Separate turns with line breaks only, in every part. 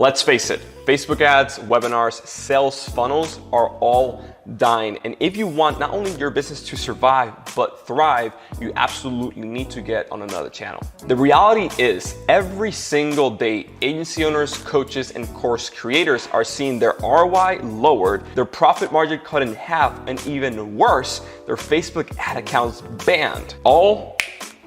Let's face it, Facebook ads, webinars, sales funnels are all dying. And if you want not only your business to survive, but thrive, you absolutely need to get on another channel. The reality is every single day, agency owners, coaches, and course creators are seeing their ROI lowered, their profit margin cut in half, and even worse, their Facebook ad accounts banned, all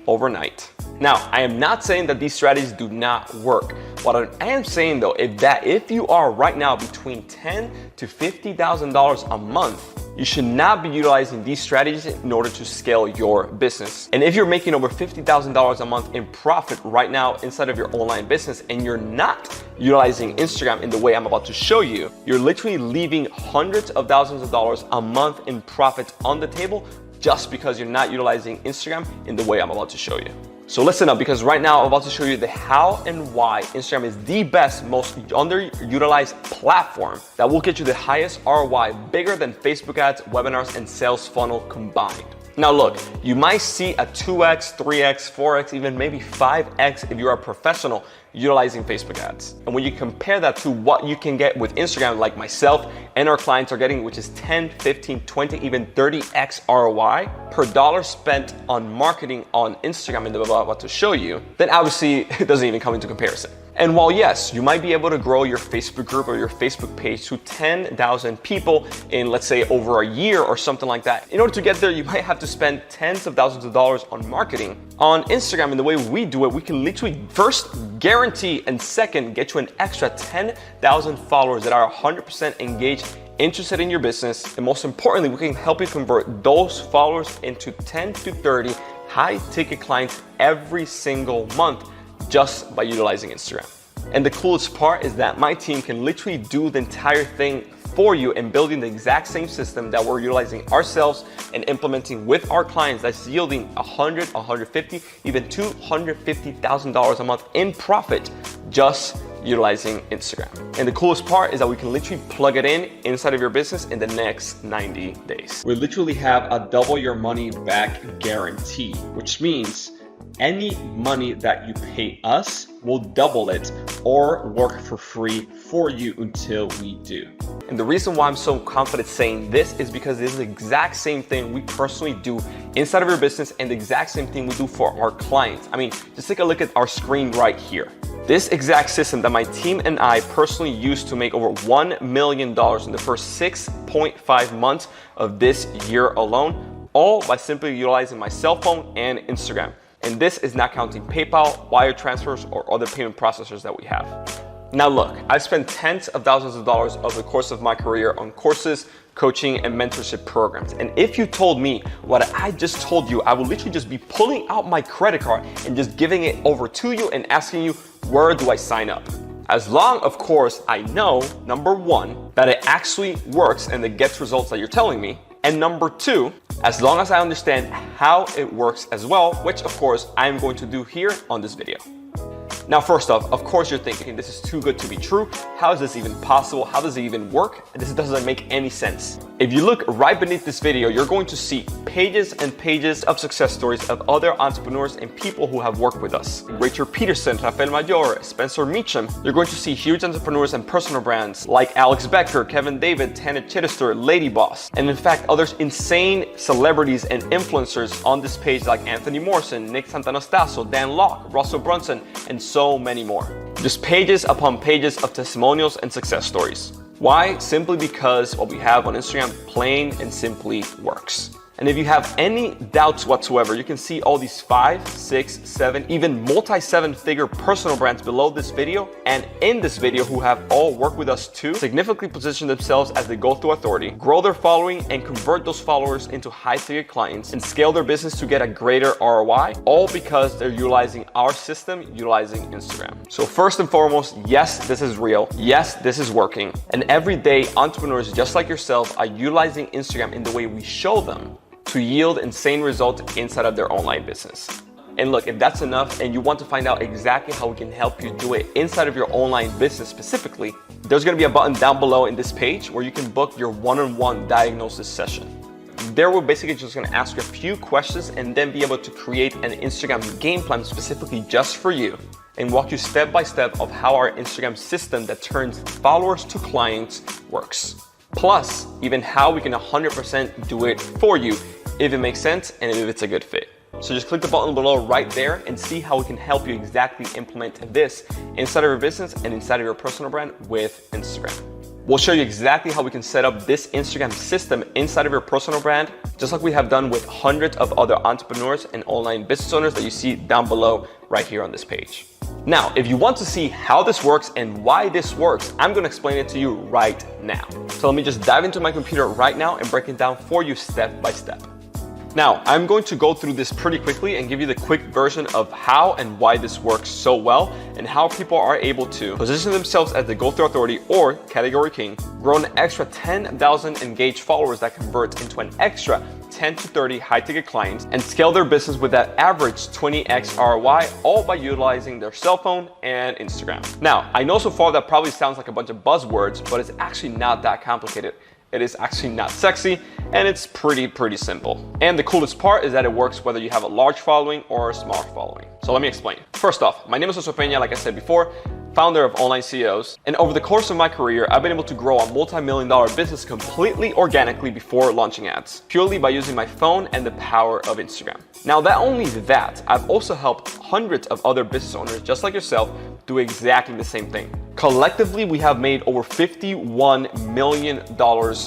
overnight. Now, I am not saying that these strategies do not work. What I am saying though is that if you are right now between $10,000 to $50,000 a month, you should not be utilizing these strategies in order to scale your business. And if you're making over $50,000 a month in profit right now inside of your online business and you're not utilizing Instagram in the way I'm about to show you, you're literally leaving hundreds of thousands of dollars a month in profit on the table just because you're not utilizing Instagram in the way I'm about to show you. So listen up, because right now I'm about to show you the how and why Instagram is the best, most underutilized platform that will get you the highest ROI, bigger than Facebook ads, webinars, and sales funnel combined. Now look, you might see a 2x, 3x, 4x, even maybe 5x if you're a professional utilizing Facebook ads. And when you compare that to what you can get with Instagram, like myself and our clients are getting, which is 10, 15, 20, even 30x ROI per dollar spent on marketing on Instagram in the video I'm about to show you, then obviously it doesn't even come into comparison. And while yes, you might be able to grow your Facebook group or your Facebook page to 10,000 people in, let's say, over a year or something like that, in order to get there, you might have to spend tens of thousands of dollars on marketing. On Instagram, in the way we do it, we can literally first guarantee and second get you an extra 10,000 followers that are 100% engaged, interested in your business. And most importantly, we can help you convert those followers into 10 to 30 high ticket clients every single month, just by utilizing Instagram. And the coolest part is that my team can literally do the entire thing for you and building the exact same system that we're utilizing ourselves and implementing with our clients that's yielding $100, $150, even $250,000 a month in profit just utilizing Instagram. And the coolest part is that we can literally plug it in inside of your business in the next 90 days. We literally have a double your money back guarantee, which means any money that you pay us, will double it or work for free for you until we do. And the reason why I'm so confident saying this is because this is the exact same thing we personally do inside of your business and the exact same thing we do for our clients. I mean, just take a look at our screen right here. This exact system that my team and I personally used to make over $1 million in the first 6.5 months of this year alone, all by simply utilizing my cell phone and Instagram. And this is not counting PayPal, wire transfers, or other payment processors that we have. Now look, I've spent tens of thousands of dollars over the course of my career on courses, coaching, and mentorship programs. And if you told me what I just told you, I would literally just be pulling out my credit card and just giving it over to you and asking you, where do I sign up? As long, of course, I know, number one, that it actually works and it gets results that you're telling me. And number two, as long as I understand how it works as well, which of course I'm going to do here on this video. Now, first off, of course you're thinking this is too good to be true. How is this even possible? How does it even work? This doesn't make any sense. If you look right beneath this video, you're going to see pages and pages of success stories of other entrepreneurs and people who have worked with us. Rachel Peterson, Rafael Mayor, Spencer Meacham. You're going to see huge entrepreneurs and personal brands like Alex Becker, Kevin David, Tana Chittister, Lady Boss, and in fact, others insane celebrities and influencers on this page like Anthony Morrison, Nick Santanastasso, Dan Locke, Russell Brunson, and so many more. Just pages upon pages of testimonials and success stories. Why? Simply because what we have on Instagram plain and simply works. And if you have any doubts whatsoever, you can see all these 5, 6, 7, even multi-7-figure personal brands below this video and in this video who have all worked with us to significantly position themselves as the go-to authority, grow their following and convert those followers into high-ticket clients and scale their business to get a greater ROI, all because they're utilizing our system, utilizing Instagram. So first and foremost, yes, this is real. Yes, this is working. And every day, entrepreneurs just like yourself are utilizing Instagram in the way we show them to yield insane results inside of their online business. And look, if that's enough and you want to find out exactly how we can help you do it inside of your online business specifically, there's gonna be a button down below in this page where you can book your one-on-one diagnosis session. There we're basically just gonna ask you a few questions and then be able to create an Instagram game plan specifically just for you. and walk you step by step of how our Instagram system that turns followers to clients works. Plus, even how we can 100% do it for you if it makes sense and if it's a good fit. So just click the button below right there and see how we can help you exactly implement this inside of your business and inside of your personal brand with Instagram. We'll show you exactly how we can set up this Instagram system inside of your personal brand, just like we have done with hundreds of other entrepreneurs and online business owners that you see down below right here on this page. Now, if you want to see how this works and why this works, I'm gonna explain it to you right now. So let me just dive into my computer right now and break it down for you step by step. Now, I'm going to go through this pretty quickly and give you the quick version of how and why this works so well and how people are able to position themselves as the go-to authority or category king, grow an extra 10,000 engaged followers that converts into an extra 10 to 30 high-ticket clients, and scale their business with that average 20x ROI, all by utilizing their cell phone and Instagram. Now, I know so far that probably sounds like a bunch of buzzwords, but it's actually not that complicated. It is actually not sexy, and it's pretty simple. And the coolest part is that it works whether you have a large following or a small following. So let me explain. First off, my name is Josue Pena, like I said before, founder of Online CEOs. And over the course of my career, I've been able to grow a multi-million-dollar business completely organically before launching ads, purely by using my phone and the power of Instagram. Now, not only that, I've also helped hundreds of other business owners just like yourself do exactly the same thing. Collectively, we have made over $51 million.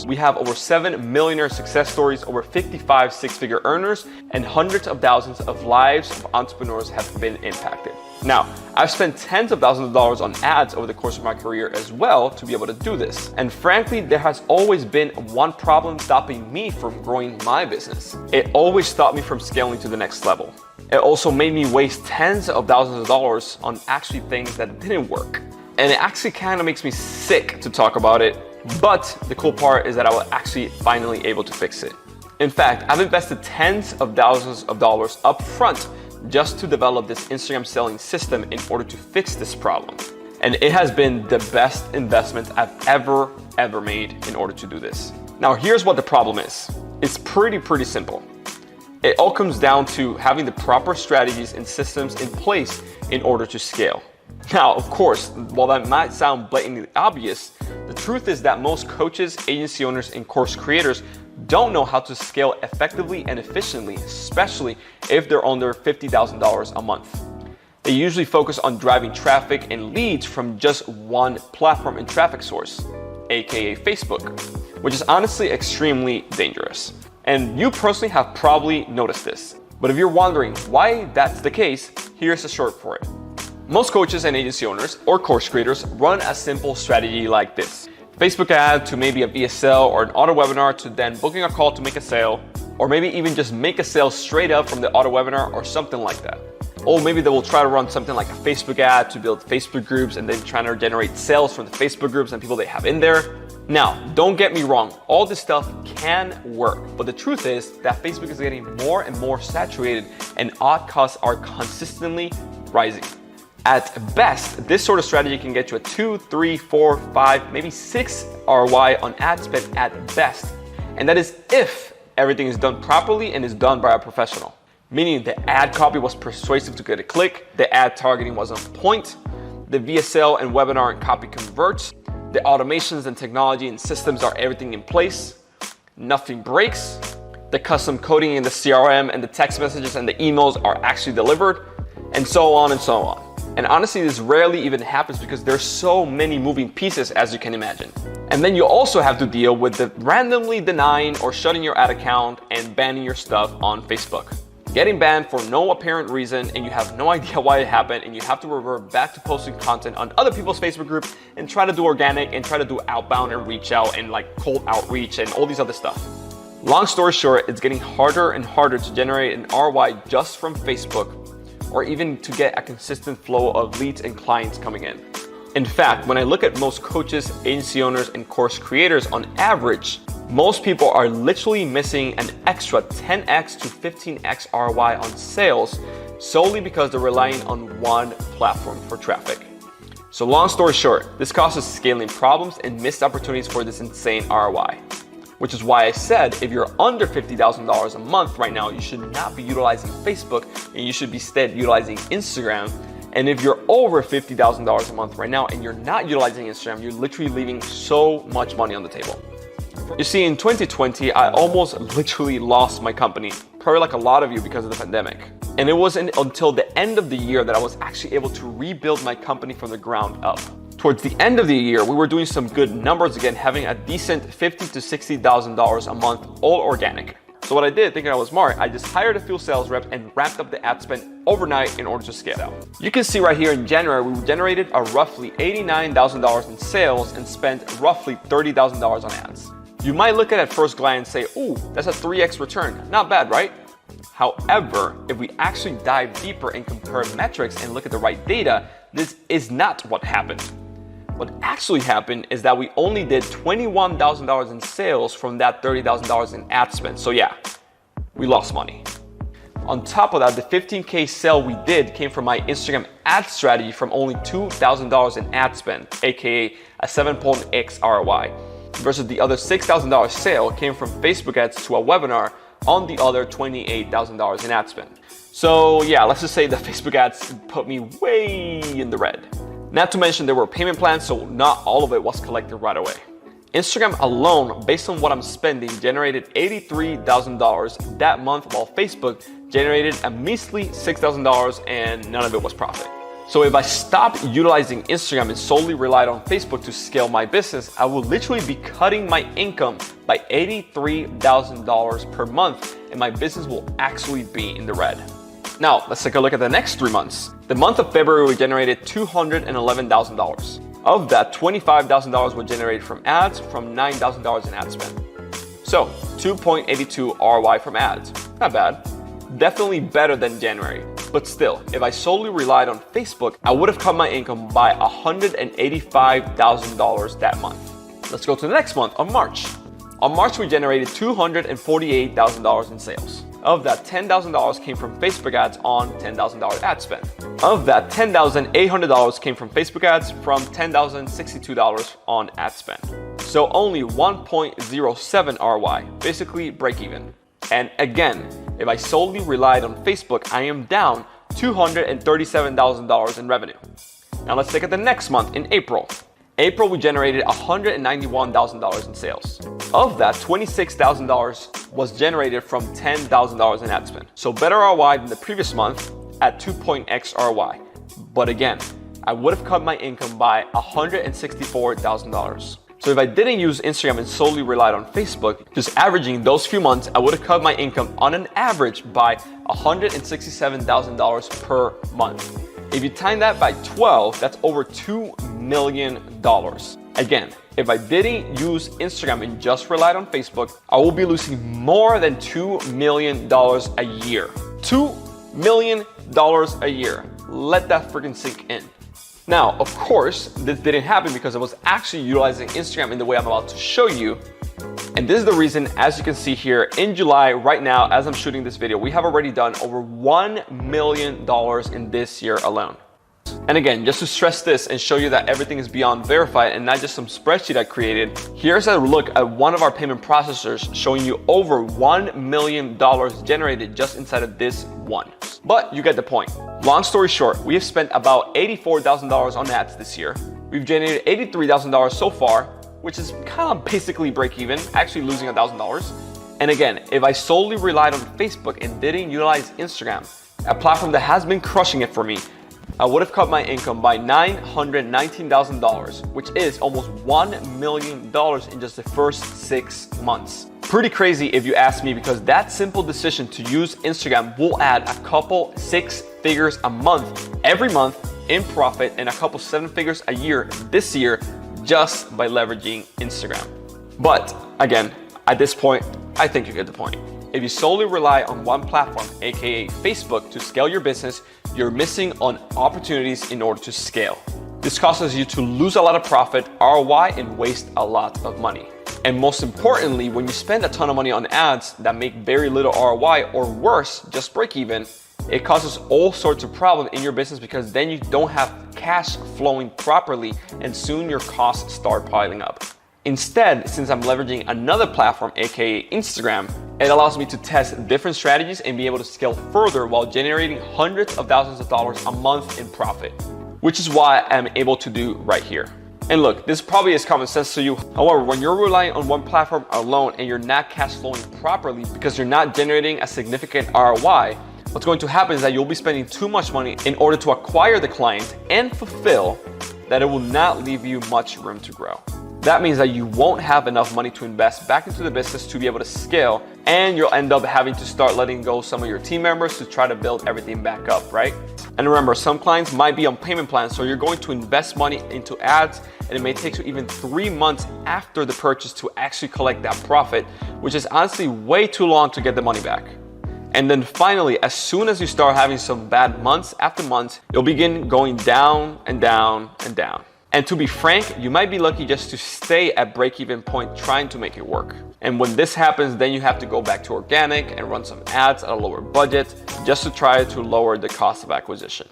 We have over 7 millionaire success stories, over 55 six-figure earners, and hundreds of thousands of lives of entrepreneurs have been impacted. Now, I've spent tens of thousands of dollars on ads over the course of my career as well to be able to do this. And frankly, there has always been one problem stopping me from growing my business. It always stopped me from scaling to the next level. It also made me waste tens of thousands of dollars on actually things that didn't work. And it actually kind of makes me sick to talk about it. But the cool part is that I was actually finally able to fix it. In fact, I've invested tens of thousands of dollars up front just to develop this Instagram selling system in order to fix this problem. And it has been the best investment I've ever made in order to do this. Now, here's what the problem is. It's pretty simple. It all comes down to having the proper strategies and systems in place in order to scale. Now, of course, while that might sound blatantly obvious, the truth is that most coaches, agency owners, and course creators don't know how to scale effectively and efficiently, especially if they're under $50,000 a month. They usually focus on driving traffic and leads from just one platform and traffic source, aka Facebook, which is honestly extremely dangerous. And you personally have probably noticed this. But if you're wondering why that's the case, here's a short for it. Most coaches and agency owners or course creators run a simple strategy like this. Facebook ad to maybe a VSL or an auto webinar to then booking a call to make a sale, or maybe even just make a sale straight up from the auto webinar or something like that. Or maybe they will try to run something like a Facebook ad to build Facebook groups and then trying to generate sales from the Facebook groups and people they have in there. Now, don't get me wrong, all this stuff can work, but the truth is that Facebook is getting more and more saturated and ad costs are consistently rising. At best, this sort of strategy can get you a 2, 3, 4, 5, maybe 6 ROI on ad spend at best. And that is if everything is done properly and is done by a professional. Meaning the ad copy was persuasive to get a click, the ad targeting was on point, the VSL and webinar and copy converts, the automations and technology and systems are everything in place, nothing breaks, the custom coding in the CRM and the text messages and the emails are actually delivered, and so on and so on. And honestly, this rarely even happens because there's so many moving pieces, as you can imagine. And then you also have to deal with the randomly denying or shutting your ad account and banning your stuff on Facebook. Getting banned for no apparent reason and you have no idea why it happened, and you have to revert back to posting content on other people's Facebook groups and try to do organic and try to do outbound and reach out and like cold outreach and all these other stuff. Long story short, it's getting harder and harder to generate an ROI just from Facebook, or even to get a consistent flow of leads and clients coming in. In fact, when I look at most coaches, agency owners, and course creators on average, most people are literally missing an extra 10x to 15x ROI on sales solely because they're relying on one platform for traffic. So long story short, this causes scaling problems and missed opportunities for this insane ROI. Which is why I said if you're under $50,000 a month right now, you should not be utilizing Facebook and you should be instead utilizing Instagram And if you're over $50,000 a month right now and you're not utilizing Instagram, you're literally leaving so much money on the table. You see, in 2020, I almost literally lost my company, probably like a lot of you because of the pandemic. And it wasn't until the end of the year that I was actually able to rebuild my company from the ground up. Towards the end of the year, we were doing some good numbers again, having a decent $50,000 to $60,000 a month, all organic. So what I did, thinking I was smart, I just hired a few sales reps and ramped up the ad spend overnight in order to scale out. You can see right here in January, we generated a roughly $89,000 in sales and spent roughly $30,000 on ads. You might look at it at first glance and say, ooh, that's a 3x return. Not bad, right? However, if we actually dive deeper and compare metrics and look at the right data, this is not what happened. What actually happened is that we only did $21,000 in sales from that $30,000 in ad spend. So yeah, we lost money. On top of that, the 15K sale we did came from my Instagram ad strategy from only $2,000 in ad spend, aka a 7.x ROI, versus the other $6,000 sale came from Facebook ads to a webinar on the other $28,000 in ad spend. So yeah, let's just say the Facebook ads put me way in the red. Not to mention there were payment plans, so not all of it was collected right away. Instagram alone, based on what I'm spending, generated $83,000 that month, while Facebook generated a measly $6,000 and none of it was profit. So if I stopped utilizing Instagram and solely relied on Facebook to scale my business, I would literally be cutting my income by $83,000 per month, and my business will actually be in the red. Now, let's take a look at the next 3 months. The month of February, we generated $211,000. Of that, $25,000 was generated from ads, from $9,000 in ad spend. So, 2.82 ROI from ads. Not bad. Definitely better than January. But still, if I solely relied on Facebook, I would have cut my income by $185,000 that month. Let's go to the next month, on March. On March, we generated $248,000 in sales. Of that, $10,000 came from Facebook ads on $10,000 ad spend. Of that, $10,800 came from Facebook ads from $10,062 on ad spend. So only 1.07 ROI, basically break even. And again, if I solely relied on Facebook, I am down $237,000 in revenue. Now let's take it the next month, in April. April, we generated $191,000 in sales. Of that, $26,000 was generated from $10,000 in ad spend. So better ROI than the previous month at 2.x ROI. But again, I would have cut my income by $164,000. So if I didn't use Instagram and solely relied on Facebook, just averaging those few months, I would have cut my income on an average by $167,000 per month. If you time that by 12, that's over $2 million. Again, if I didn't use Instagram and just relied on Facebook, I will be losing more than $2 million a year. $2 million a year. Let that freaking sink in. Now, of course, this didn't happen because I was actually utilizing Instagram in the way I'm about to show you. And this is the reason, as you can see here, in July, right now, as I'm shooting this video, we have already done over $1 million in this year alone. And again, just to stress this and show you that everything is beyond verified and not just some spreadsheet I created, here's a look at one of our payment processors showing you over $1 million generated just inside of this one. But you get the point. Long story short, we have spent about $84,000 on ads this year. We've generated $83,000 so far, which is kind of basically break even, actually losing $1,000. And again, if I solely relied on Facebook and didn't utilize Instagram, a platform that has been crushing it for me, I would have cut my income by $919,000, which is almost $1 million in just the first 6 months. Pretty crazy if you ask me, because that simple decision to use Instagram will add a couple 6 figures a month, every month in profit, and a couple 7 figures a year this year just by leveraging Instagram. But again, at this point, I think you get the point. If you solely rely on one platform, aka Facebook, to scale your business, you're missing on opportunities in order to scale. This causes you to lose a lot of profit, ROI, and waste a lot of money. And most importantly, when you spend a ton of money on ads that make very little ROI, or worse, just break even, it causes all sorts of problems in your business, because then you don't have cash flowing properly and soon your costs start piling up. Instead, since I'm leveraging another platform, aka Instagram, It allows me to test different strategies and be able to scale further while generating hundreds of thousands of dollars a month in profit, which is why I'm able to do right here. And look, this probably is common sense to you. However, when you're relying on one platform alone and you're not cash flowing properly because you're not generating a significant ROI, what's going to happen is that you'll be spending too much money in order to acquire the client and fulfill that it will not leave you much room to grow. That means that you won't have enough money to invest back into the business to be able to scale, and you'll end up having to start letting go some of your team members to try to build everything back up, right? And remember, some clients might be on payment plans, so you're going to invest money into ads, and it may take you even 3 months after the purchase to actually collect that profit, which is honestly way too long to get the money back. And then finally, as soon as you start having some bad months after months, you'll begin going down and down and down. And to be frank, you might be lucky just to stay at break-even point trying to make it work. And when this happens, then you have to go back to organic and run some ads at a lower budget just to try to lower the cost of acquisition.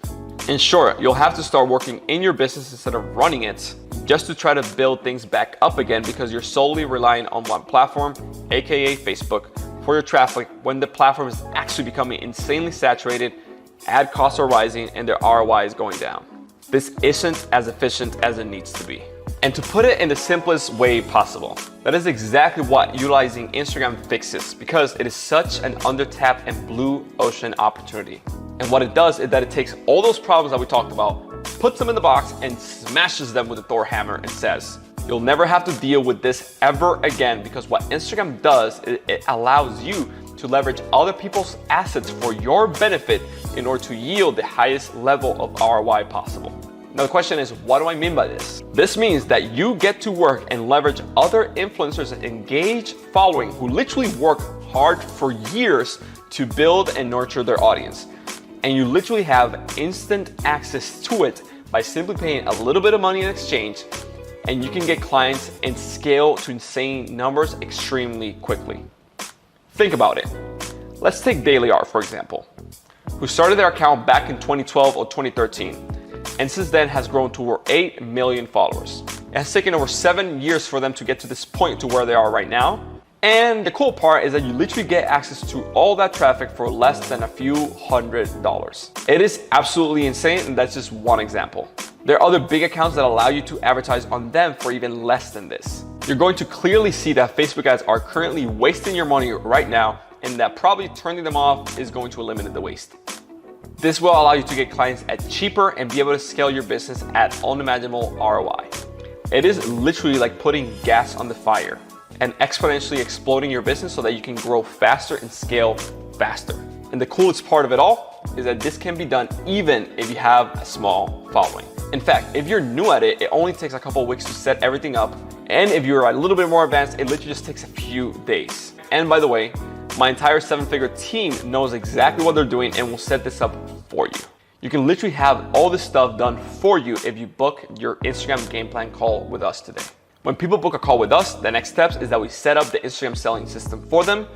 In short, you'll have to start working in your business instead of running it just to try to build things back up again because you're solely relying on one platform, aka Facebook, for your traffic when the platform is actually becoming insanely saturated, ad costs are rising, and their ROI is going down. This isn't as efficient as it needs to be. And to put it in the simplest way possible, that is exactly what utilizing Instagram fixes because it is such an undertapped and blue ocean opportunity. And what it does is that it takes all those problems that we talked about, puts them in the box and smashes them with a Thor hammer and says, you'll never have to deal with this ever again because what Instagram does is it allows you to leverage other people's assets for your benefit in order to yield the highest level of ROI possible. Now the question is, what do I mean by this? This means that you get to work and leverage other influencers and engaged following who literally work hard for years to build and nurture their audience. And you literally have instant access to it by simply paying a little bit of money in exchange, and you can get clients and scale to insane numbers extremely quickly. Think about it. Let's take Daily Art, for example, who started their account back in 2012 or 2013, and since then has grown to over 8 million followers. It has taken over 7 years for them to get to this point to where they are right now. And the cool part is that you literally get access to all that traffic for less than a few $100s. It is absolutely insane, and that's just one example. There are other big accounts that allow you to advertise on them for even less than this. You're going to clearly see that Facebook ads are currently wasting your money right now, and that probably turning them off is going to eliminate the waste. This will allow you to get clients at cheaper and be able to scale your business at unimaginable ROI. It is literally like putting gas on the fire and exponentially exploding your business so that you can grow faster and scale faster. And the coolest part of it all is that this can be done even if you have a small following. In fact, if you're new at it, it only takes a couple of weeks to set everything up. And if you're a little bit more advanced, it literally just takes a few days. And by the way, my entire 7-figure team knows exactly what they're doing and will set this up for you. You can literally have all this stuff done for you if you book your Instagram game plan call with us today. When people book a call with us, the next steps is that we set up the Instagram selling system for them.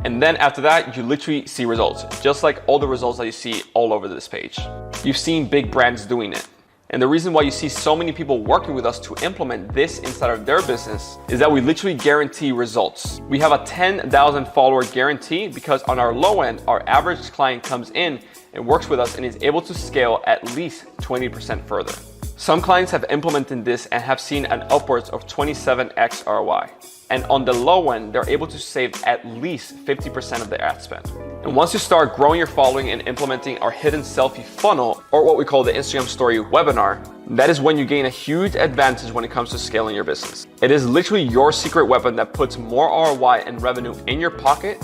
And then after that, you literally see results, just like all the results that you see all over this page. You've seen big brands doing it. And the reason why you see so many people working with us to implement this inside of their business is that we literally guarantee results. We have a 10,000 follower guarantee because on our low end, our average client comes in and works with us and is able to scale at least 20% further. Some clients have implemented this and have seen an upwards of 27x ROI. And on the low end, they're able to save at least 50% of their ad spend. And once you start growing your following and implementing our hidden selfie funnel, or what we call the Instagram story webinar, that is when you gain a huge advantage when it comes to scaling your business. It is literally your secret weapon that puts more ROI and revenue in your pocket,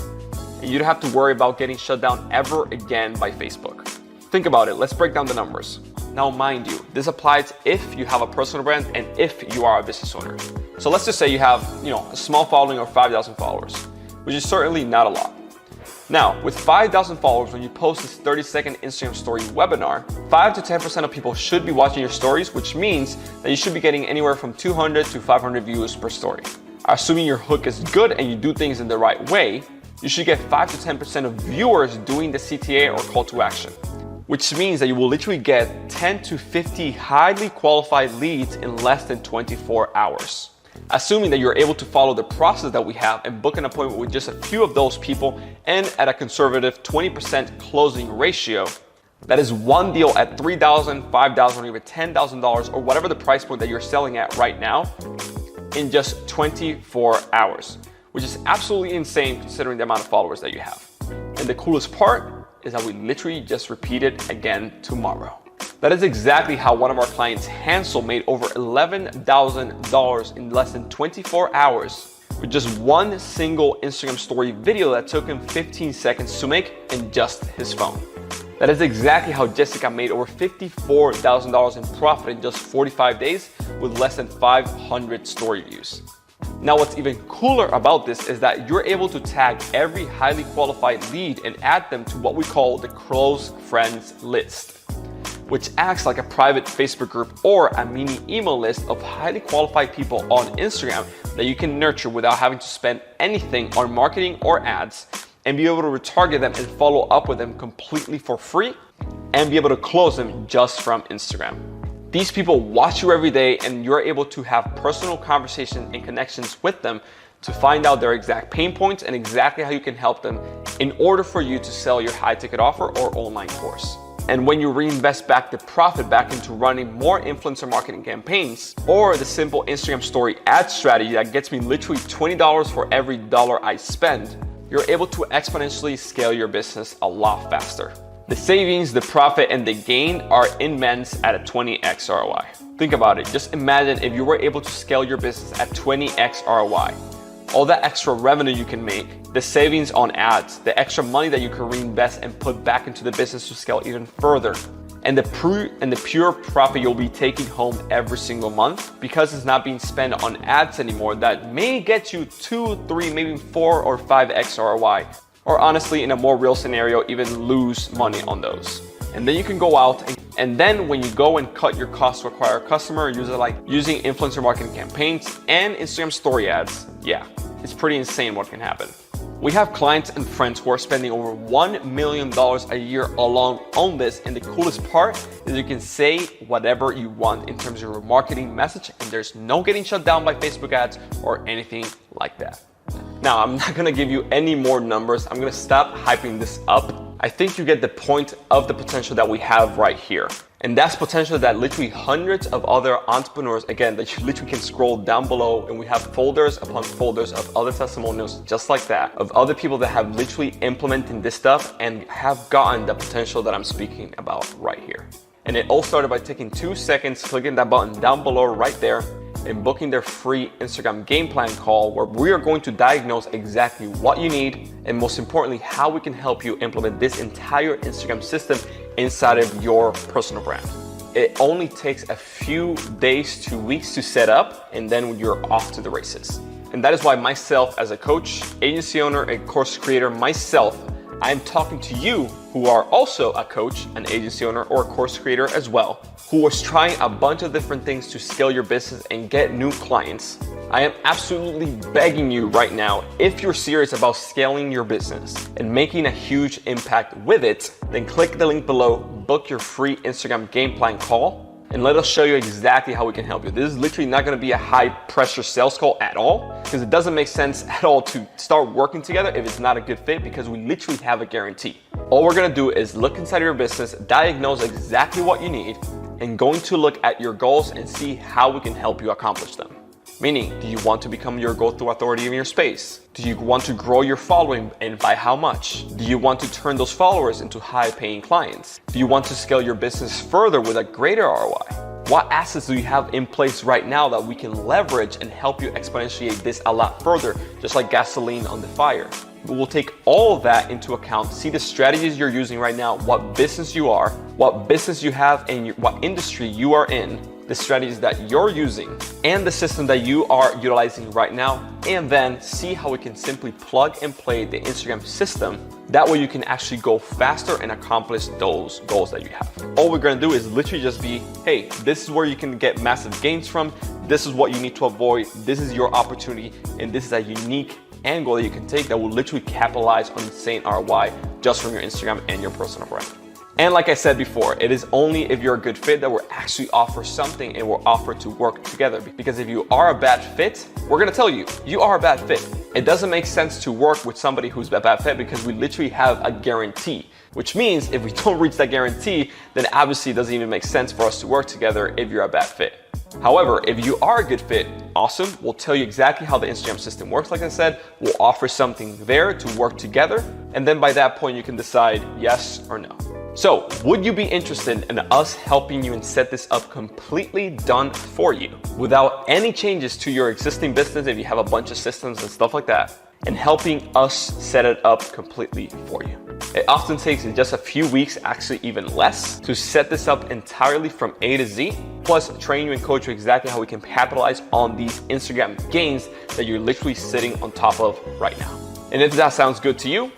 and you don't have to worry about getting shut down ever again by Facebook. Think about it. Let's break down the numbers. Now, mind you, this applies if you have a personal brand and if you are a business owner. So let's just say you have, a small following of 5,000 followers, which is certainly not a lot. Now, with 5,000 followers, when you post this 30-second Instagram story webinar, 5 to 10% of people should be watching your stories, which means that you should be getting anywhere from 200 to 500 views per story. Assuming your hook is good and you do things in the right way, you should get 5 to 10% of viewers doing the CTA or call to action, which means that you will literally get 10 to 50 highly qualified leads in less than 24 hours. Assuming that you're able to follow the process that we have and book an appointment with just a few of those people and at a conservative 20% closing ratio, that is one deal at $3,000, $5,000, or even $10,000, or whatever the price point that you're selling at right now, in just 24 hours, which is absolutely insane considering the amount of followers that you have. And the coolest part is that we literally just repeat it again tomorrow. That is exactly how one of our clients, Hansel, made over $11,000 in less than 24 hours with just one single Instagram story video that took him 15 seconds to make in just his phone. That is exactly how Jessica made over $54,000 in profit in just 45 days with less than 500 story views. Now, what's even cooler about this is that you're able to tag every highly qualified lead and add them to what we call the close friends list, which acts like a private Facebook group or a mini email list of highly qualified people on Instagram that you can nurture without having to spend anything on marketing or ads, and be able to retarget them and follow up with them completely for free, and be able to close them just from Instagram. These people watch you every day, and you're able to have personal conversations and connections with them to find out their exact pain points and exactly how you can help them in order for you to sell your high ticket offer or online course. And when you reinvest back the profit back into running more influencer marketing campaigns or the simple Instagram story ad strategy that gets me literally $20 for every dollar I spend, you're able to exponentially scale your business a lot faster. The savings, the profit, and the gain are immense at a 20x ROI. Think about it. Just imagine if you were able to scale your business at 20x ROI. All that extra revenue you can make, the savings on ads, the extra money that you can reinvest and put back into the business to scale even further, and the pure profit you'll be taking home every single month because it's not being spent on ads anymore that may get you 2, 3, maybe 4 or 5x ROI. Or honestly, in a more real scenario, even lose money on those. And then you can go out and then when you go and cut your cost to acquire a customer, using influencer marketing campaigns and Instagram story ads, yeah, it's pretty insane what can happen. We have clients and friends who are spending over $1 million a year alone on this, and the coolest part is you can say whatever you want in terms of your marketing message, and there's no getting shut down by Facebook ads or anything like that. Now, I'm not gonna give you any more numbers. I'm gonna stop hyping this up. I think you get the point of the potential that we have right here. And that's potential that literally hundreds of other entrepreneurs, again, that you literally can scroll down below, and we have folders upon folders of other testimonials just like that, of other people that have literally implemented this stuff and have gotten the potential that I'm speaking about right here. And it all started by taking 2 seconds, clicking that button down below right there, and booking their free Instagram game plan call where we are going to diagnose exactly what you need and most importantly, how we can help you implement this entire Instagram system inside of your personal brand. It only takes a few days to weeks to set up, and then you're off to the races. And that is why myself as a coach, agency owner, and course creator myself, I'm talking to you who are also a coach, an agency owner, or a course creator as well, who is trying a bunch of different things to scale your business and get new clients. I am absolutely begging you right now, if you're serious about scaling your business and making a huge impact with it, then click the link below, book your free Instagram game plan call, and let us show you exactly how we can help you. This is literally not gonna be a high pressure sales call at all, because it doesn't make sense at all to start working together if it's not a good fit, because we literally have a guarantee. All we're gonna do is look inside your business, diagnose exactly what you need, and going to look at your goals and see how we can help you accomplish them. Meaning, do you want to become your go-to authority in your space? Do you want to grow your following, and by how much? Do you want to turn those followers into high-paying clients? Do you want to scale your business further with a greater ROI? What assets do you have in place right now that we can leverage and help you exponentiate this a lot further, just like gasoline on the fire? We will take all of that into account, see the strategies you're using right now, what business you are, what business you have, and what industry you are in, the strategies that you're using, and the system that you are utilizing right now, and then see how we can simply plug and play the Instagram system. That way you can actually go faster and accomplish those goals that you have. All we're gonna do is literally just be, hey, this is where you can get massive gains from, this is what you need to avoid, this is your opportunity, and this is a unique angle that you can take that will literally capitalize on insane ROI just from your Instagram and your personal brand. And like I said before, it is only if you're a good fit that we'll actually offer something and we'll offer to work together. Because if you are a bad fit, we're gonna tell you, you are a bad fit. It doesn't make sense to work with somebody who's a bad fit because we literally have a guarantee. Which means if we don't reach that guarantee, then obviously it doesn't even make sense for us to work together if you're a bad fit. However, if you are a good fit, awesome. We'll tell you exactly how the Instagram system works. Like I said, we'll offer something there to work together. And then by that point, you can decide yes or no. So would you be interested in us helping you and set this up completely done for you without any changes to your existing business if you have a bunch of systems and stuff like that, and helping us set it up completely for you? It often takes just a few weeks, actually even less, to set this up entirely from A to Z, plus train you and coach you exactly how we can capitalize on these Instagram gains that you're literally sitting on top of right now. And if that sounds good to you,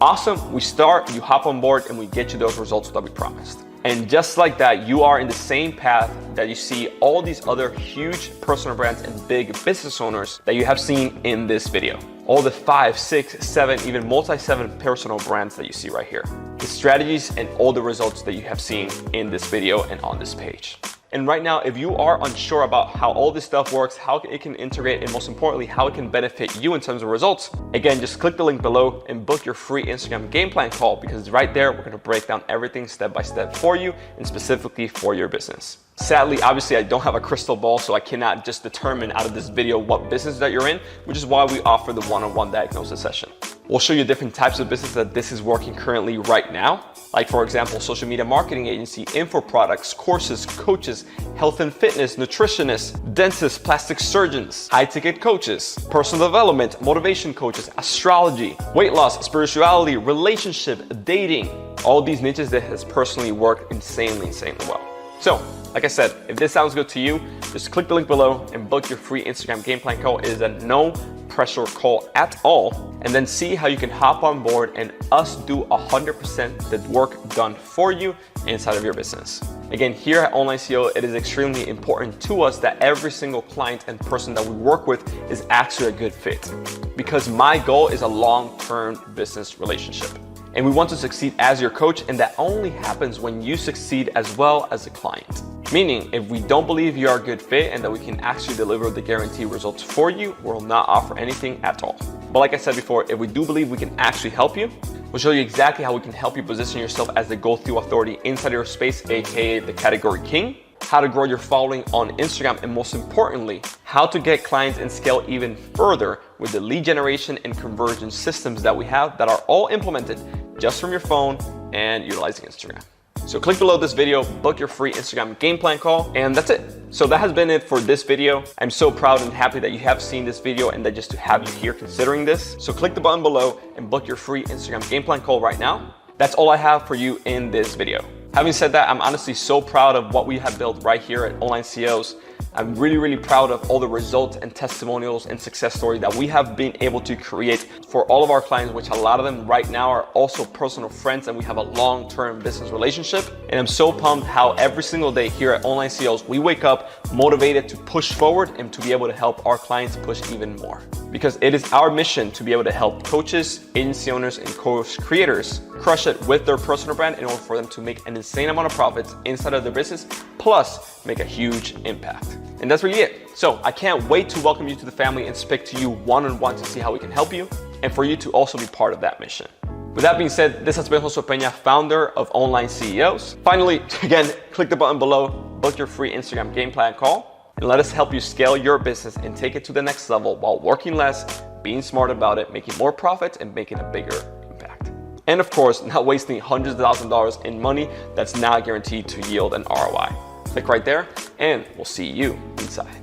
awesome. We start, you hop on board, and we get you those results that we promised. And just like that, you are in the same path that you see all these other huge personal brands and big business owners that you have seen in this video. All the 5, 6, 7, even multi-7 personal brands that you see right here. The strategies and all the results that you have seen in this video and on this page. And right now, if you are unsure about how all this stuff works, how it can integrate, and most importantly, how it can benefit you in terms of results, again, just click the link below and book your free Instagram game plan call, because right there, we're gonna break down everything step by step for you and specifically for your business. Sadly, obviously, I don't have a crystal ball, so I cannot just determine out of this video what business that you're in, which is why we offer the one-on-one diagnosis session. We'll show you different types of business that this is working currently right now. Like for example, social media marketing agency, info products, courses, coaches, health and fitness, nutritionists, dentists, plastic surgeons, high ticket coaches, personal development, motivation coaches, astrology, weight loss, spirituality, relationship, dating. All these niches that has personally worked insanely well. So, like I said, if this sounds good to you, just click the link below and book your free Instagram game plan call. It is a no pressure call at all, and then see how you can hop on board and us do 100% the work done for you inside of your business. Again, here at Online CEO, it is extremely important to us that every single client and person that we work with is actually a good fit, because my goal is a long-term business relationship. And we want to succeed as your coach, and that only happens when you succeed as well as a client. Meaning, if we don't believe you are a good fit and that we can actually deliver the guaranteed results for you, we'll not offer anything at all. But like I said before, if we do believe we can actually help you, we'll show you exactly how we can help you position yourself as the go-to authority inside your space, aka the category king, how to grow your following on Instagram, and most importantly, how to get clients and scale even further with the lead generation and conversion systems that we have that are all implemented just from your phone and utilizing Instagram. So click below this video, book your free Instagram game plan call, and that's it. So that has been it for this video. I'm so proud and happy that you have seen this video and that just to have you here considering this. So click the button below and book your free Instagram game plan call right now. That's all I have for you in this video. Having said that, I'm honestly so proud of what we have built right here at Online CEOs. I'm really proud of all the results and testimonials and success stories that we have been able to create for all of our clients, which a lot of them right now are also personal friends, and we have a long-term business relationship. And I'm so pumped how every single day here at Online CEOs, we wake up motivated to push forward and to be able to help our clients push even more. Because it is our mission to be able to help coaches, agency owners, and course creators crush it with their personal brand in order for them to make an insane amount of profits inside of their business, plus make a huge impact. And that's really it. So I can't wait to welcome you to the family and speak to you one-on-one to see how we can help you and for you to also be part of that mission. With that being said, this has been Josue Pena, founder of Online CEOs. Finally, again, click the button below, book your free Instagram game plan call, and let us help you scale your business and take it to the next level while working less, being smart about it, making more profits, and making a bigger impact. And of course, not wasting hundreds of thousands of dollars in money that's not guaranteed to yield an ROI. Click right there, and we'll see you inside.